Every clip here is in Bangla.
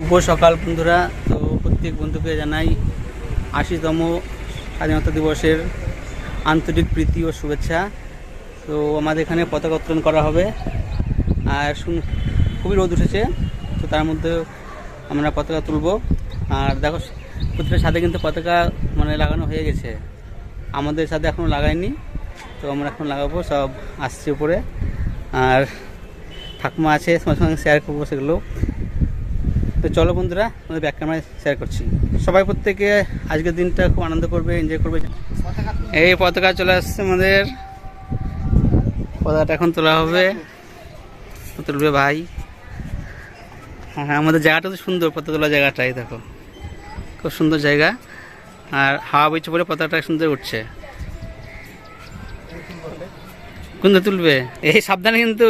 শুভ সকাল বন্ধুরা। তো প্রত্যেক বন্ধুকে জানাই ৮০তম স্বাধীনতা দিবসের আন্তরিক প্রীতি ও শুভেচ্ছা। তো আমাদের এখানে পতাকা উত্তোলন করা হবে, আর খুবই রোদ উঠেছে, তো তার মধ্যে আমরা পতাকা তুলব। আর দেখো প্রতিটা সাথে কিন্তু পতাকা লাগানো হয়ে গেছে, আমাদের সাথে এখনও লাগায়নি, তো আমরা এখন লাগাবো, সব আসছে উপরে। আর ঠাকুমা আছে, তোমার সঙ্গে শেয়ার করবো সেগুলো। তো চলো বন্ধুরা, আমাদের ব্যাক ক্যামেরায় শেয়ার করছি। সবাই প্রত্যেকে আজকের দিনটা খুব আনন্দ করবে, এনজয় করবে। এই পতাকা চলে আসছে আমাদের, পতাকাটা এখন তোলা হবে, তুলবে ভাই। হ্যাঁ, আমাদের জায়গাটা তো সুন্দর, পতাকা তোলা জায়গাটাই দেখো, খুব সুন্দর জায়গা। আর হাওয়া বইছে পরে পতাকাটা সুন্দর উঠছে। কোনটা তুলবে? এই সাবধানে কিন্তু,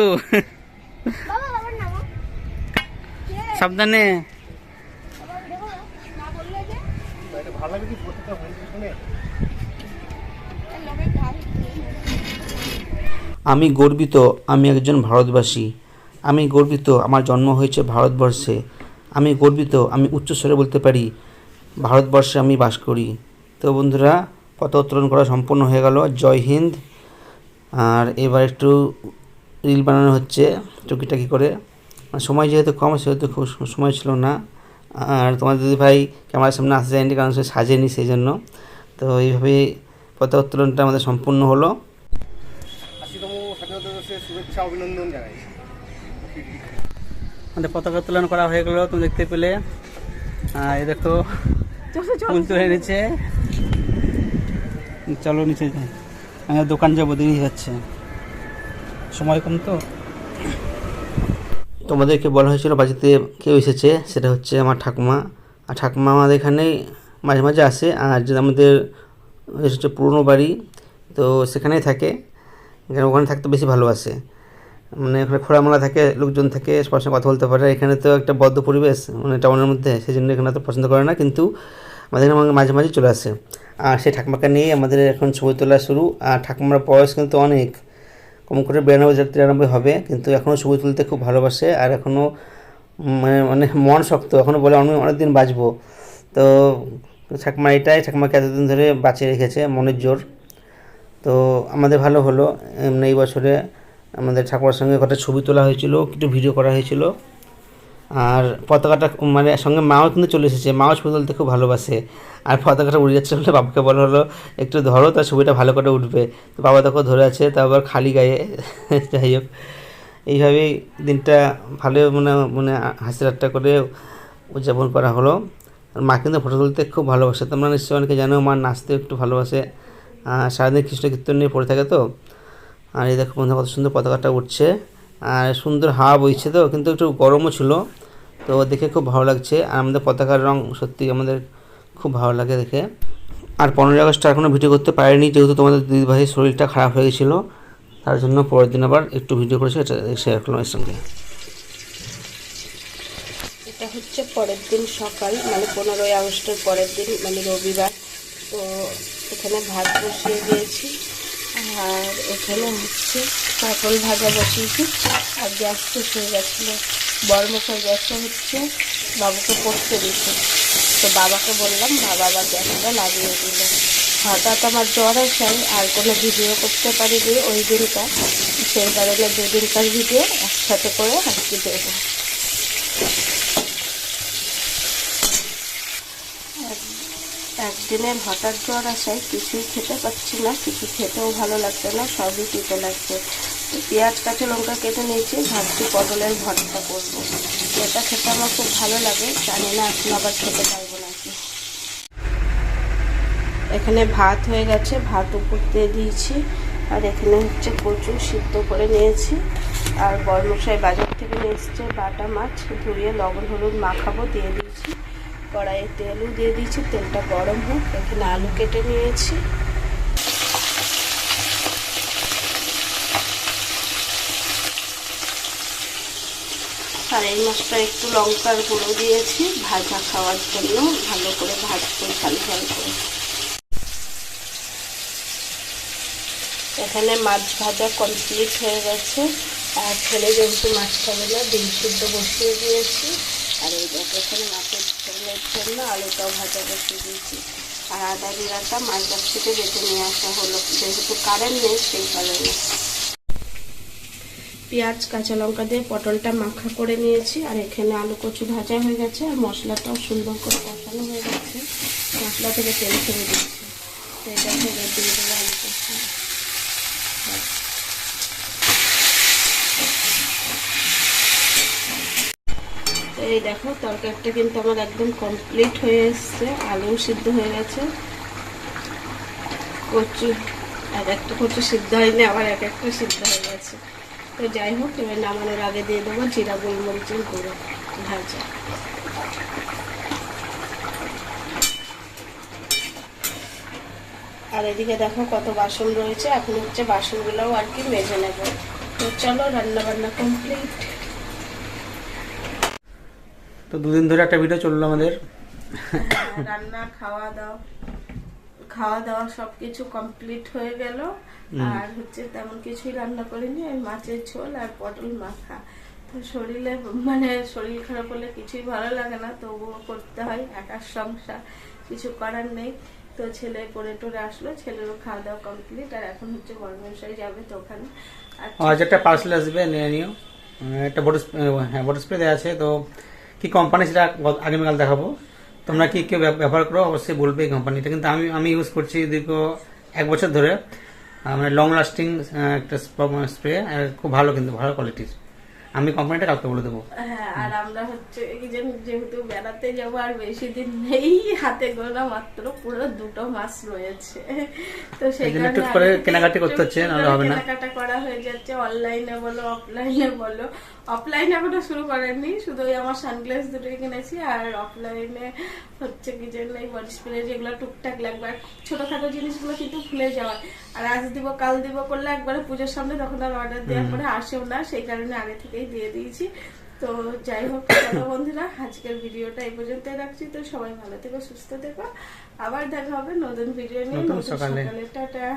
সাবধানে। আমি গর্বিত, আমি একজন ভারতবাসী। আমি গর্বিত, আমার জন্ম হয়েছে ভারতবর্ষে। আমি গর্বিত, আমি উচ্চস্বরে বলতে পারি, ভারতবর্ষে আমি বাস করি। তো বন্ধুরা, পতাকা উত্তোলন করা সম্পূর্ণ হয়ে গেল। জয় হিন্দ। আর এবার একটু রিল বানানো হচ্ছে টুকিটাকি করে। সময় যেহেতু কম, সেহেতু খুব সময় ছিল না। আর তোমার দিদি ভাই ক্যামেরার সামনে আসতে যায়নি, কারণ সে সাজেনি, সেই জন্য। তো এইভাবেই পতাকা উত্তোলনটা আমাদের সম্পূর্ণ হলো। ৮০তম স্বাধীনতা দিবসের শুভেচ্ছা অভিনন্দন জানাই। আমাদের পতাকা উত্তোলন করা হয়ে গেল, তুমি দেখতে পেলে। এই দেখো ফুল তুলে এনেছে। চলো নিচে যাই, আমি দোকান যাবো, দেরি যাচ্ছে, সময় কম তো। তোমাদেরকে বলা হয়েছিল বাড়িতে কেউ এসেছে, সেটা হচ্ছে আমার ঠাকুমা। আর ঠাকুমা আমাদের এখানে মাঝে মাঝে আসে, আর যে আমাদের হচ্ছে পুরনো বাড়ি, তো সেখানেই থাকে। ওখানে থাকতে বেশি ভালোবাসে, ওখানে খোলামেলা থাকে, লোকজন থাকে, সবার সঙ্গে কথা বলতে পারে। এখানে তো একটা বদ্ধ পরিবেশ, টাউনের মধ্যে, সেই জন্য এখানে তো পছন্দ করে না, কিন্তু আমাদের মাঝে মাঝে চলে আসে। আর সেই ঠাকুমাকে নিয়েই আমাদের এখন ছবি তোলা শুরু। আর ঠাকুমার বয়স কিন্তু অনেক, কম করে 92-93 হবে, কিন্তু এখনও ছবি তুলতে খুব ভালোবাসে। আর এখনও মানে মন শক্ত, এখনও বলে আমি অনেক দিন বাঁচবো। তো ঠাকুমা এটাই, ঠাকুমাকে এতদিন ধরে বাঁচিয়ে রেখেছে মনের জোর। তো আমাদের ভালো হলো, এই বছরে আমাদের ঠাকুমার সঙ্গে কটা ছবি তোলা হয়েছিল, একটু ভিডিও করা হয়েছিল। আর পতাকাটা সঙ্গে মাও কিন্তু চলে এসেছে, মাও ছবি তুলতে খুব ভালোবাসে। আর পতাকাটা উড়ে যাচ্ছে বলে বাবাকে বলা হলো একটু ধরো, তার ছবিটা ভালো করে উঠবে। তো বাবা তখন ধরে আছে, তারপর খালি গায়ে। যাই হোক, এইভাবেই দিনটা ভালো মানে হাসি ঠাট্টা করে উদযাপন করা হলো। আর মা কিন্তু ফটো তুলতে খুব ভালোবাসে, তোমরা নিশ্চয়ই অনেকে জানো, মা নাচতে একটু ভালোবাসে। সারাদিন কৃষ্ণ কীর্তন নিয়ে পড়ে থাকে তো। আর এই দেখো বন্ধু, কত সুন্দর পতাকাটা উঠছে, আর সুন্দর হাওয়া বইছে, তো কিন্তু একটু গরমও ছিল, তো দেখে খুব ভালো লাগছে। আর আমাদের পতাকার রং সত্যি আমাদের খুব ভালো লাগে দেখে। আর 15ই আগস্টটা এখনও ভিডিও করতে পারিনি, যেহেতু তোমাদের দিদিভাইয়ের শরীরটা খারাপ হয়ে গেছিলো, তার জন্য পরের দিন আবার একটু ভিডিও করেছি, এটা শেয়ার করলাম এর সঙ্গে। এটা হচ্ছে পরের দিন সকাল, 15ই আগস্টের পরের দিন, রবিবার। তো এখানে ভাত বসিয়ে দিয়েছি, আর এখানে হচ্ছে পটল ভাজা বসিয়েছি। আর গ্যাস শেষ হয়ে গেছিলো, বড়মশাই গ্যাসটা হচ্ছে বাবুকে পড়তে দিচ্ছে। তো বাবাকে বললাম, বাবা আবার গ্যাসটা লাগিয়ে দিল। হঠাৎ আমার জ্বর আসায় আর কোনো ভিডিও করতে পারিনি ওই দিনটা, সেই কারণে দুদিনকার ভিডিও একসাথে করে আজকে দেবো। একদিনের হঠাৎ জ্বর আসায় কিছুই খেতে পাচ্ছি না, কিছু খেতেও ভালো লাগছে না, সবই তিতে লাগছে। তো পেঁয়াজ কাঁচা লঙ্কা কেটে নিয়েছি, ভাবছি পটলের ভর্তা করবো। এটা খেতে আমার খুব ভালো লাগে, জানি না এখন আবার খেতে পারবো নাকি। এখানে ভাত হয়ে গেছে, ভাত উপর দিয়ে দিয়েছি। আর এখানে হচ্ছে কচু সিদ্ধ করে নিয়েছি। আর বড়মশাই বাজার থেকে নিয়ে এসছে বাটা মাছ, ধুয়ে লবণ হলুদ মাখাবো, দিয়ে দিয়েছি। কড়াইয়ে তেলও দিয়ে দিয়েছি, তেলটা গরম হোক। এখানে আলু কেটে নিয়েছি। আর এই মাছটা একটু লঙ্কার গুঁড়ো দিয়েছি ভাজা খাওয়ার জন্য, ভালো করে ভাজবো ঝাল ঝাল করে। এখানে মাছ ভাজা কমপ্লিট হয়ে গেছে। আর ছেলে যেহেতু মাছ খাবে না, ডিম সিদ্ধ বসিয়ে দিয়েছি। আর এই দেখো এখানে মাছের ঝোলের জন্য আলুটাও ভাজা বসিয়ে দিয়েছি। আর আদা জিরাটা মাছ থেকে বেটে নিয়ে আসা হলো, যেহেতু কারেন্ট নেই সেই কারণে। পেঁয়াজ কাঁচা লঙ্কা দিয়ে পটলটা মাখা করে নিয়েছি। আর এখানে আলু কচু ভাজা হয়ে গেছে, আর মশলাটাও সুন্দর করে কষানো হয়ে গেছে। মশলা থেকে তেল ছেড়ে দিচ্ছি, তো এটা ফেলে দিয়ে দেবো আলু কচু। তো এই দেখো তরকারিটা কিন্তু আমার একদম কমপ্লিট হয়ে এসছে, আলু সিদ্ধ হয়ে গেছে, কচু এক একটা কচু সিদ্ধ হয়নি, আবার এক একটা সিদ্ধ হয়ে গেছে। তো যাই হোক, এবার নামানোর আগে দিয়ে দেবো জিরা গোলমরিচের গুঁড়ো ভাজা। আর এদিকে দেখো কত বাসন রয়েছে, এখন হচ্ছে বাসনগুলোও আর কি মেজে নেব। তো চলো, রান্না বান্না কমপ্লিট। তো দুদিন ধরে একটা ভিডিও চললো আমাদের। রান্না খাওয়া দাওয়া সবকিছু কমপ্লিট হয়ে গেল। আর হচ্ছে তেমন কিছুই রান্না করিনি, ওই মাছের ঝোল আর পটল মাখা। তো শরীরে শরীর খারাপ হলে কিছুই ভালো লাগে না, তবুও করতে হয়, একার সংসার, কিছু করার নেই। তো ছেলে পড়ে টোরে আসলো, ছেলেরও খাওয়া দাওয়া কমপ্লিট। আর এখন হচ্ছে বর্মশাই যাবে তো ওখানে। আজ একটা পার্সেল আসবে, নিয়ে নিও। একটা বডি স্প্রে দেওয়া আছে, তো কি কোম্পানি সেটা আগামীকাল দেখাবো। তোমরা কি কেউ ব্যবহার করো অবশ্যই বলবে এই কোম্পানিটা। কিন্তু আমি ইউজ করছি দীর্ঘ 1 বছর ধরে, মানে লং লাস্টিং একটা স্প্রে, খুব ভালো, কিন্তু ভালো কোয়ালিটির। আমি কোম্পানিটা কাউকে বলে দেবো। হ্যাঁ, আর আমরা হচ্ছে যেহেতু বেড়াতে যাবো, আর বেশি দিন নেই, হাতে গোনা মাত্র পুরো 2টো মাস রয়েছে। তো সেই কারণে একটু করে কেনাকাটি করতে হচ্ছে, নাহলে হবে না। কেনাকাটা করা হয়ে যাচ্ছে, অনলাইনে বলো অফলাইনে বলো। অফলাইনে এখনো শুরু করেননি, শুধু ওই আমার সানগ্লাস দুটোই কিনেছি। আর অফলাইনে হচ্ছে কি জন্য এই বডি স্প্রে যেগুলো টুকটাক লাগবে, আর ছোটখাটো জিনিসগুলো কিন্তু ভুলে যাওয়ার। আর আজ দিব কাল দিব করলে একবারে পুজোর সামনে তখন আর অর্ডার দেওয়ার পরে আসেও না, সেই কারণে আগে থেকেই দিয়ে দিয়েছি। তো যাই হোক চলো বন্ধুরা, আজকের ভিডিওটা এই পর্যন্তই রাখছি। তো সবাই ভালো থেকো, সুস্থ থেকো, আবার দেখা হবে নতুন ভিডিও নিয়ে, নতুন সকালে। টাটা।